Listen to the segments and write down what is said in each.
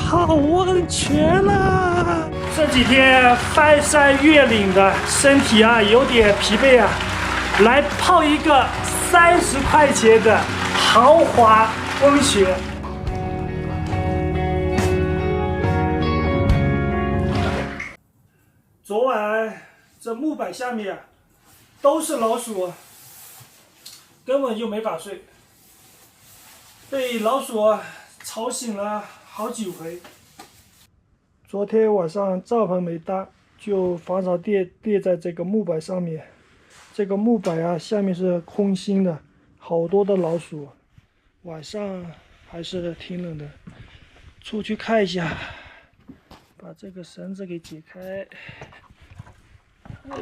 泡温泉啦！这几天翻山越岭的，身体啊有点疲惫啊，来泡一个30块钱的豪华温泉。昨晚这木板下面都是老鼠，根本就没法睡，被老鼠吵醒了好几回。昨天晚上帐篷没搭，就防潮垫在这个木板上面。这个木板啊，下面是空心的，好多的老鼠。晚上还是挺冷的，出去看一下。把这个绳子给解开。哎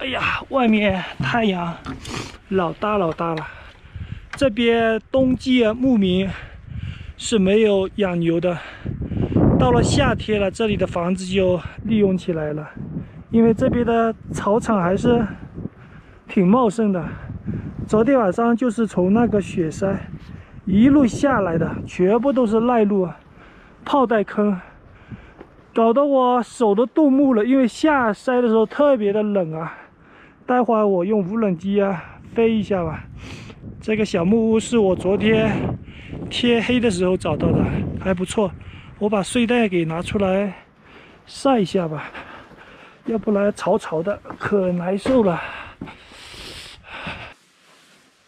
呀，外面太阳老大了。这边冬季牧民是没有养牛的，到了夏天了，这里的房子就利用起来了。因为这边的草场还是挺茂盛的。昨天晚上就是从那个雪山一路下来的，全部都是耐路、泡袋坑，搞得我手都冻木了。因为下山的时候特别的冷啊。待会儿我用无人机啊飞一下吧。这个小木屋是我昨天天黑的时候找到的，还不错。我把睡袋给拿出来晒一下吧，要不然潮的可难受了。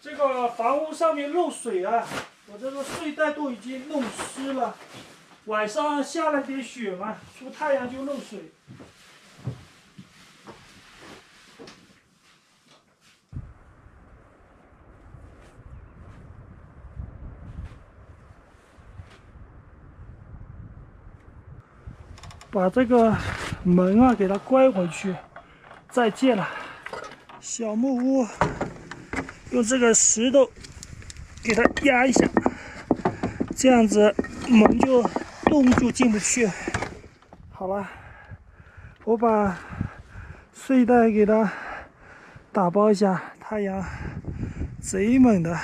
这个房屋上面漏水啊，我这个睡袋都已经弄湿了。晚上下了点雪嘛，出太阳就漏水。把这个门啊给它关回去，再见了。小木屋用这个石头给它压一下，这样子门就冻住进不去。好了，我把睡袋给它打包一下，太阳贼猛的。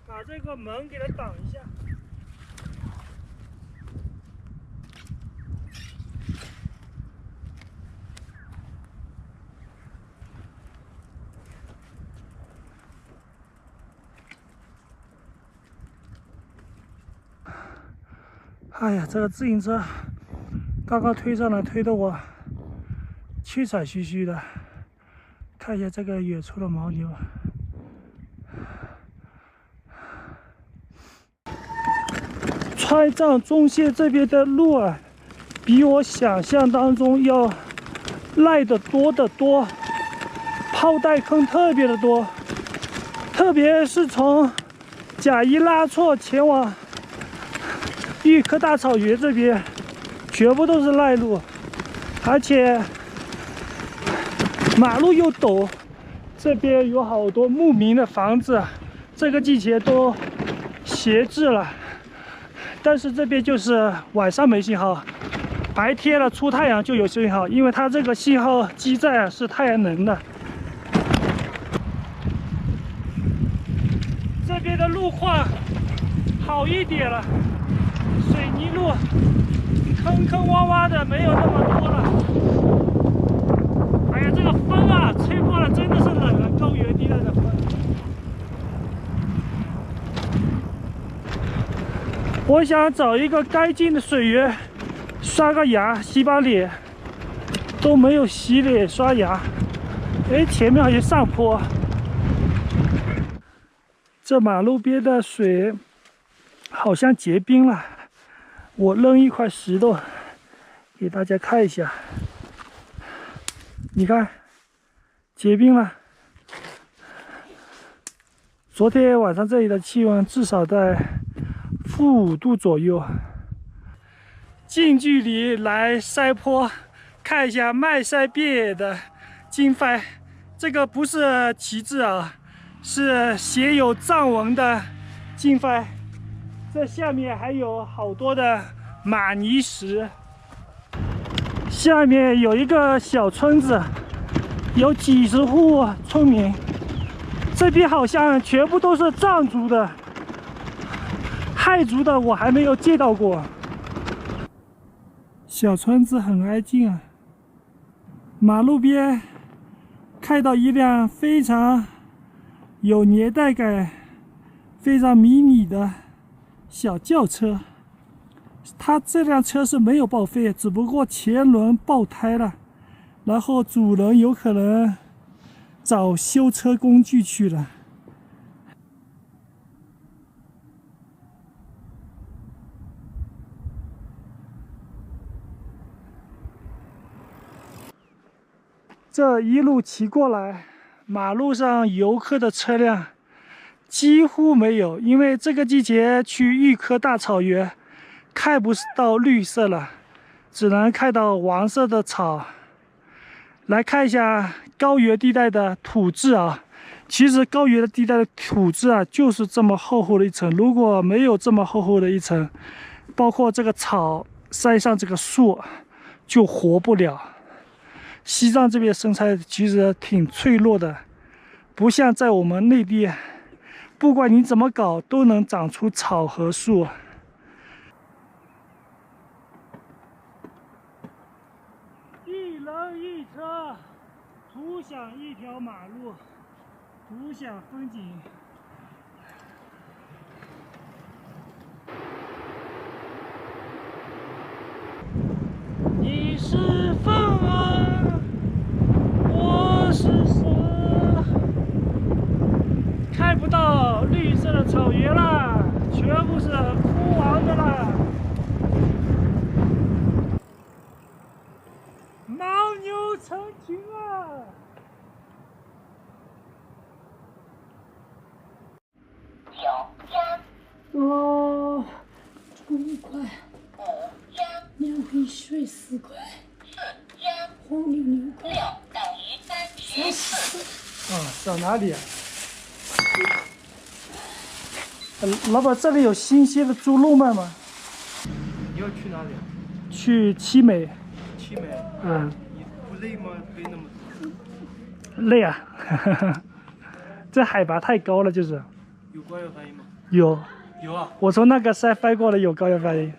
把这个门给它挡一下。哎呀，这个自行车刚刚推上来，推得我气喘吁吁的。看一下这个远处的牦牛。川藏中线这边的路啊，比我想象当中要耐得多得多，泡袋坑特别的多，特别是从贾伊拉措前往玉科大草原这边，全部都是耐路，而且马路又陡，这边有好多牧民的房子，这个季节都闲置了。但是这边就是晚上没信号，白天了出太阳就有信号，因为它这个信号基站啊是太阳能的。这边的路况好一点了，水泥路坑坑洼洼的没有那么多了。哎呀，这个风啊吹过了真的是冷。我想找一个干净的水源，刷个牙、洗把脸，都没有洗脸刷牙。哎，前面好像上坡，这马路边的水好像结冰了。我扔一块石头给大家看一下，你看，结冰了。昨天晚上这里的气温至少在-5度左右。近距离来山坡看一下漫山遍野的经幡，这个不是旗帜啊，是写有藏文的经幡。这下面还有好多的玛尼石。下面有一个小村子，有几十户村民。这边好像全部都是藏族的，汉族的我还没有见到过。小村子很安静啊。马路边看到一辆非常有年代感、非常迷你的小轿车。它这辆车是没有报废，只不过前轮爆胎了，然后主人有可能找修车工具去了。这一路骑过来，马路上游客的车辆几乎没有，因为这个季节去玉科大草原看不到绿色了，只能看到黄色的草。来看一下高原地带的土质啊，其实高原的地带的土质啊，就是这么厚厚的一层。如果没有这么厚厚的一层，包括这个草，山上这个树就活不了。西藏这边生态其实挺脆弱的，不像在我们内地，不管你怎么搞，都能长出草和树。一人一车，图享一条马路，图享风景。你是风儿，我是蛇，看不到绿色的草原啦，全部是枯黄的啦。牦牛成群啊！哦，5块，5加，2瓶水4块，4加，红牛6块，6等于34。啊，到哪里啊？老板，这里有新鲜的猪肉卖吗？你要去哪里啊？去七美。七美。嗯。你不累吗？背那么重。累啊！这海拔太高了，就是。有高原反应吗？有。有啊。我从那个山翻过来，有高原反应。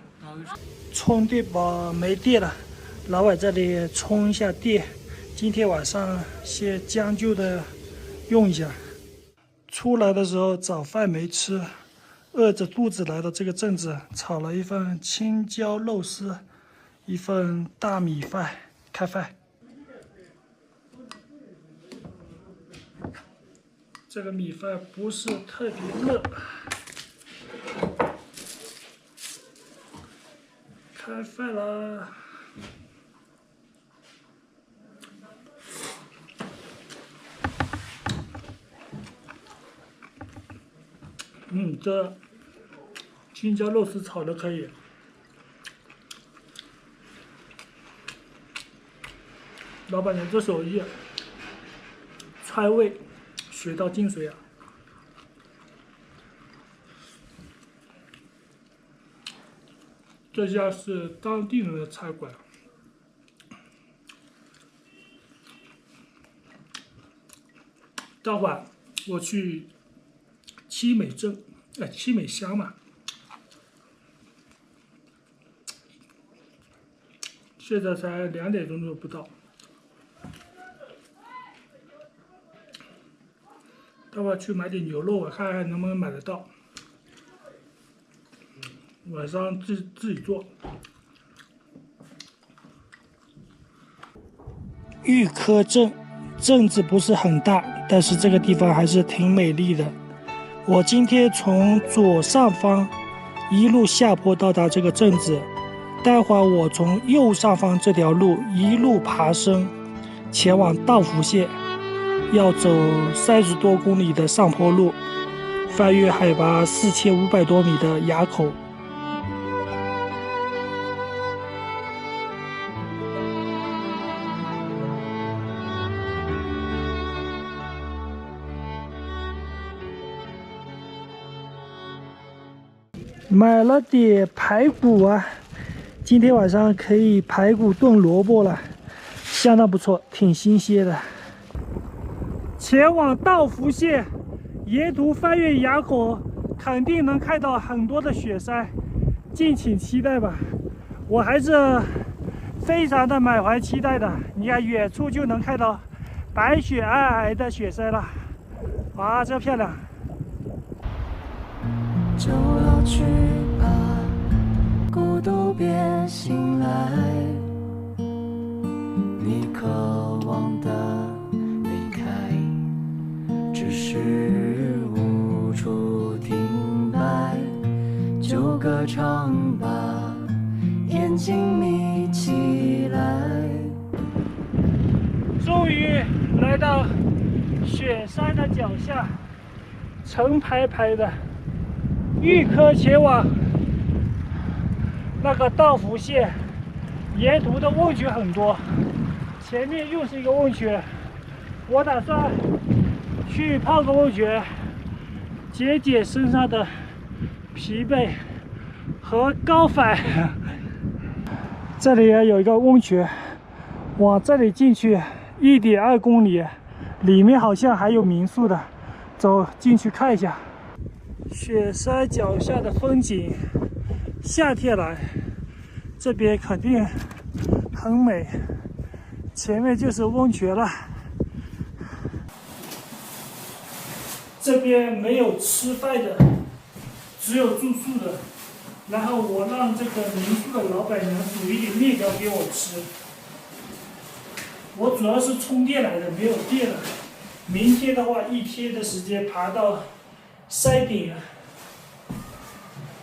充电宝没电了，老板这里充一下电。今天晚上先将就的用一下。出来的时候早饭没吃，饿着肚子来到这个镇子，炒了一份青椒肉丝，一份大米饭，开饭。这个米饭不是特别热，开饭啦！这青椒肉丝炒的可以。老板娘这手艺，川味学到精髓啊！这家是当地人的菜馆。待会儿我去七美镇，七美乡嘛。现在才2点钟都不到。待会儿去买点牛肉，我看看能不能买得到。晚上自己做。玉科镇子不是很大，但是这个地方还是挺美丽的。我今天从左上方一路下坡到达这个镇子，待会儿我从右上方这条路一路爬升，前往道孚县，要走30多公里的上坡路，翻越海拔4500多米的垭口。买了点排骨啊，今天晚上可以排骨炖萝卜了，相当不错，挺新鲜的。前往道孚县，沿途翻越垭口，肯定能看到很多的雪山，敬请期待吧。我还是非常的满怀期待的。你看远处就能看到白雪皑皑的雪山了，哇，真漂亮！就老去吧，孤独别醒来。你渴望的离开，只是无处停摆。就歌唱吧，眼睛眯起来。终于来到雪山的脚下，成排排的玉科前往那个道孚县，沿途的温泉很多，前面又是一个温泉，我打算去泡个温泉，解解身上的疲惫和高反。这里也有一个温泉，往这里进去1.2公里，里面好像还有民宿的，走进去看一下。雪山脚下的风景，夏天来这边肯定很美。前面就是温泉了，这边没有吃饭的，只有住宿的。然后我让这个民宿的老板娘煮一点面条给我吃。我主要是充电来的，没有电了。明天的话，1天的时间爬到山顶啊。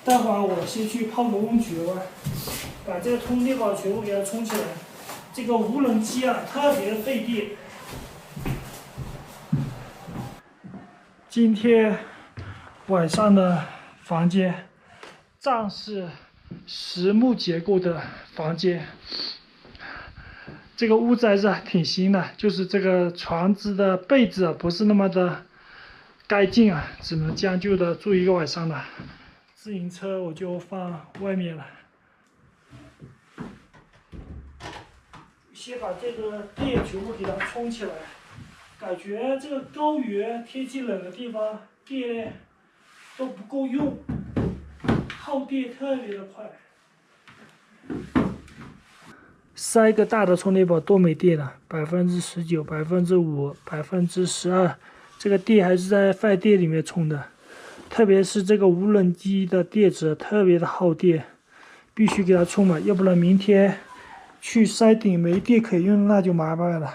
待会儿我先去泡个温泉吧，把这个充电宝全部给它充起来。这个无人机啊，特别费电。今天晚上的房间，帐是实木结构的房间。这个屋子还是挺新的，就是这个床子的被子不是那么的干净啊，只能将就的住一个晚上了。自行车我就放外面了。先把这个电全部给它充起来，感觉这个高原天气冷的地方电都不够用，耗电特别的快。3个大的充电宝都没电了，19%、5%、12%，这个电还是在饭店里面充的。特别是这个无人机的电池特别的耗电，必须给它充满，要不然明天去山顶没电可以用，那就麻烦了。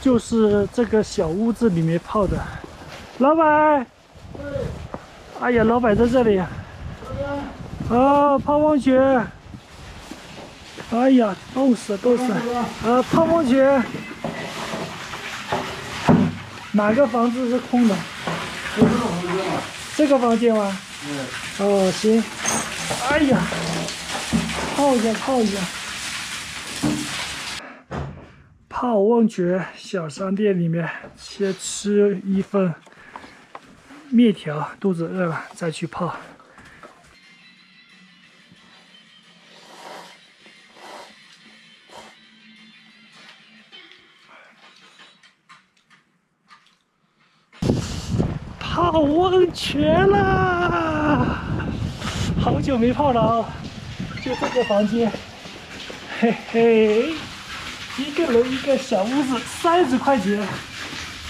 就是这个小屋子里面泡的。老板，哎呀，老板在这里。哦，泡温泉。哎呀，冻死冻死！泡温泉。哪个房子是空的？这个房间吗？哦，行。哎呀，泡一下，泡一下。泡温泉小商店里面，先吃一份面条，肚子饿了再去泡。泡温泉啦！好久没泡了啊，就这个房间，嘿嘿，一个人一个小屋子，30块钱，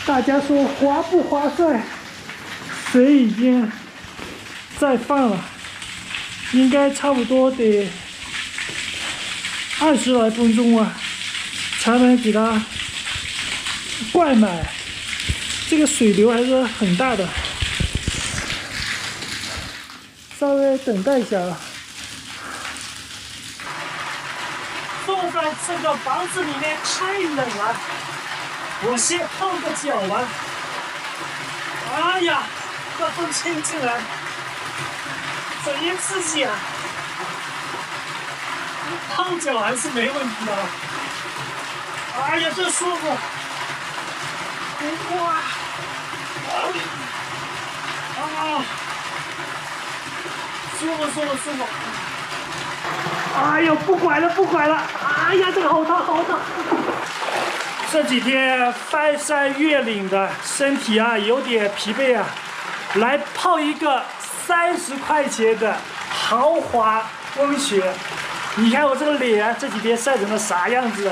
大家说划不划算？水已经在放了，应该差不多得20来分钟啊，才能给它灌满。这个水流还是很大的，稍微等待一下啊。坐在这个房子里面太冷了，我先泡个脚吧。哎呀，这风吹进来，贼刺激啊！泡脚还是没问题的。哎呀，这舒服！哇！啊！舒服舒服舒服！哎呦，不管了不管了！哎呀，这个好烫好烫！这几天翻山越岭的，身体啊有点疲惫啊，来泡一个30块钱的豪华温泉。你看我这个脸这几天晒成了啥样子？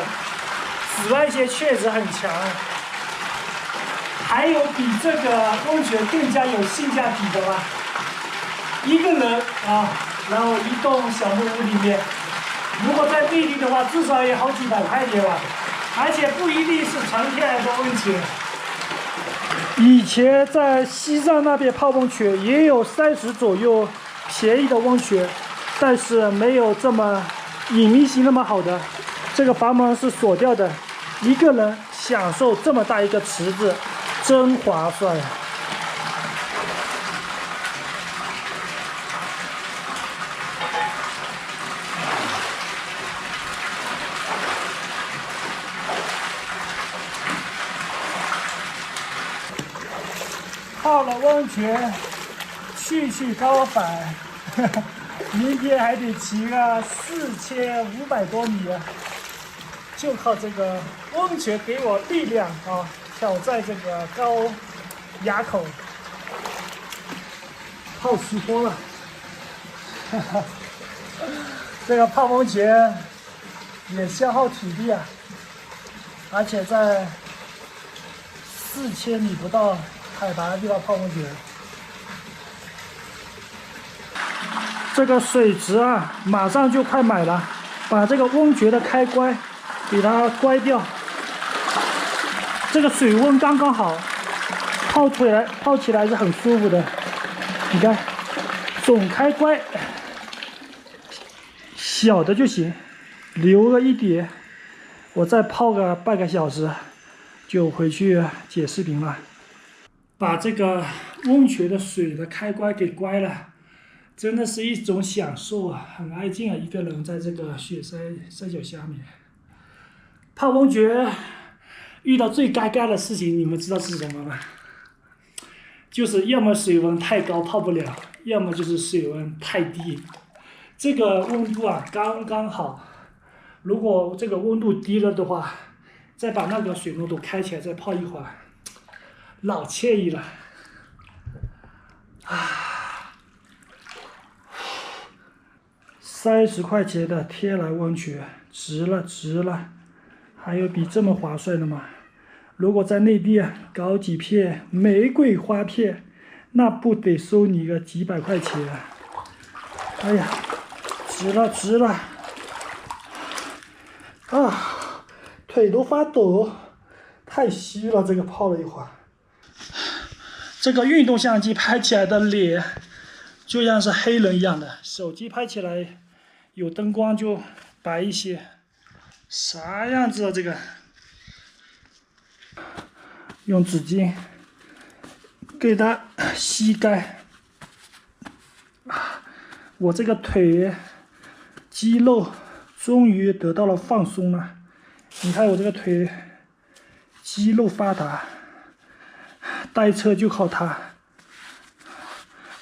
紫外线确实很强。还有比这个温泉更加有性价比的吗？一个人啊，然后一栋小木屋里面，如果在内地的话，至少也好几百块钱吧。而且不一定是纯天然的温泉。以前在西藏那边泡温泉也有30左右便宜的温泉，但是没有这么隐秘性那么好的。这个房门是锁掉的，一个人享受这么大一个池子，真划算呀！泡了温泉，去高反，明天还得骑个4500多米，就靠这个温泉给我力量啊！挑战这个高垭口，泡死脱了。这个泡温泉也消耗体力啊，而且在4000米不到海拔的地方泡温泉。这个水池啊，马上就快满了，把这个温泉的开关给它关掉。这个水温刚刚好，泡起来是很舒服的。你看，总开关小的就行，留个一点，我再泡个半个小时，就回去剪视频了。把这个温泉的水的开关给关了，真的是一种享受啊，很安静啊，一个人在这个雪山脚下面泡温泉。遇到最尴尬的事情，你们知道是什么吗？就是要么水温太高泡不了，要么就是水温太低。这个温度啊刚刚好，如果这个温度低了的话，再把那个水龙头开起来再泡一会儿，老惬意了。30块钱的天然温泉，值了值了。还有比这么划算的吗？如果在内地啊搞几片玫瑰花片，那不得收你个几百块钱啊！哎呀，值了值了！啊，腿都发抖，太虚了，这个泡了一会儿。这个运动相机拍起来的脸就像是黑人一样的，手机拍起来有灯光就白一些。啥样子啊？这个用纸巾给它吸干。我这个腿肌肉终于得到了放松了。你看我这个腿肌肉发达，单车就靠它。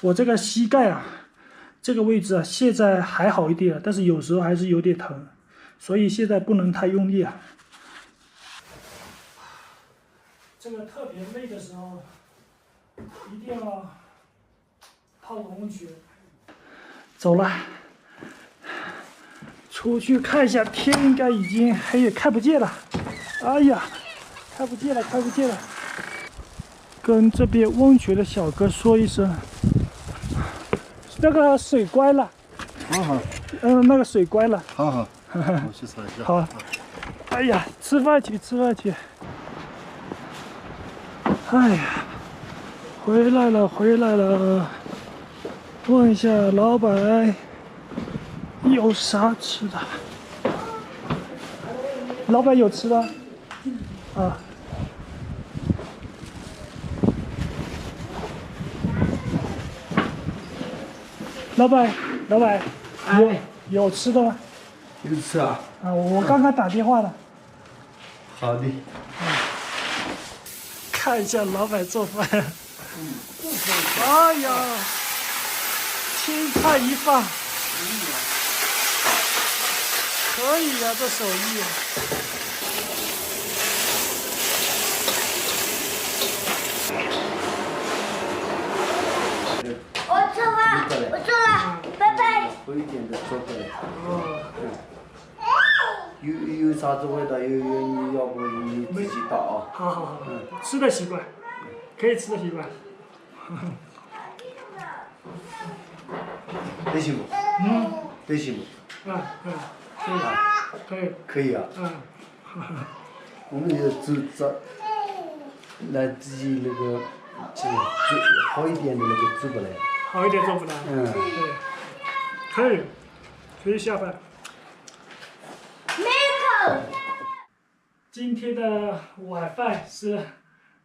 我这个膝盖啊，这个位置啊，现在还好一点，但是有时候还是有点疼。所以现在不能太用力啊！这个特别累的时候，一定要泡个温泉。走了，出去看一下，天应该已经黑也看不见了。哎呀，看不见了，看不见了！跟这边温泉的小哥说一声，那个水关了，好，那个水关了。好，我去擦一下。好。哎呀，吃饭去。哎呀，回来了。问一下老板有啥吃的？老板有吃的？啊。老板，有吃的吗？有吃啊？啊，我刚刚打电话的。好的。看一下老板做饭。哎呀，青菜一放，可以呀，这手艺。我做了，拜拜。会一点的做过来。有啥子味道，你要不你自己倒啊。好，吃的习惯，可以吃的习惯。得行不？得行不？可以啊。我们就煮来自己那个煮好一点的那个煮不来。好一点做不来。对，可以下饭。今天的晚饭是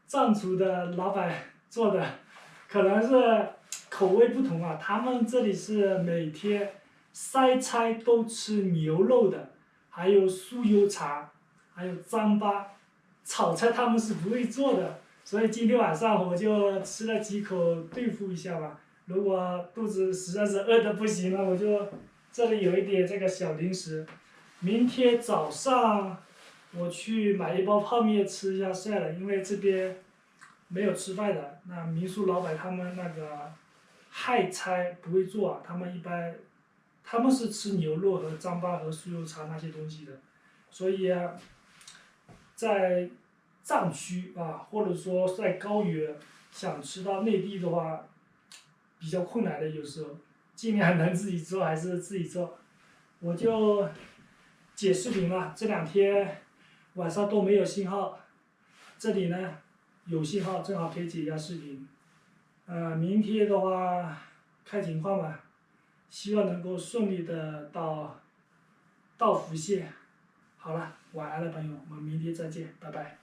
藏族的老板做的，可能是口味不同啊。他们这里是每天3餐都吃牛肉的，还有酥油茶，还有糌粑，炒菜他们是不会做的，所以今天晚上我就吃了几口对付一下吧。如果肚子实在是饿得不行了，我就这里有一点这个小零食。明天早上我去买一包泡面吃一下算了，因为这边没有吃饭的。那民宿老板他们那个汉菜不会做啊，他们是吃牛肉和糌粑和酥油茶那些东西的，所以在藏区啊，或者说在高原想吃到内地的话，比较困难的，有时候尽量能自己做还是自己做。我就解视频了，这2天晚上都没有信号，这里呢有信号，正好可以解一下视频。明天的话看情况吧，希望能够顺利的到福县。好了，晚安了朋友，我们明天再见，拜拜。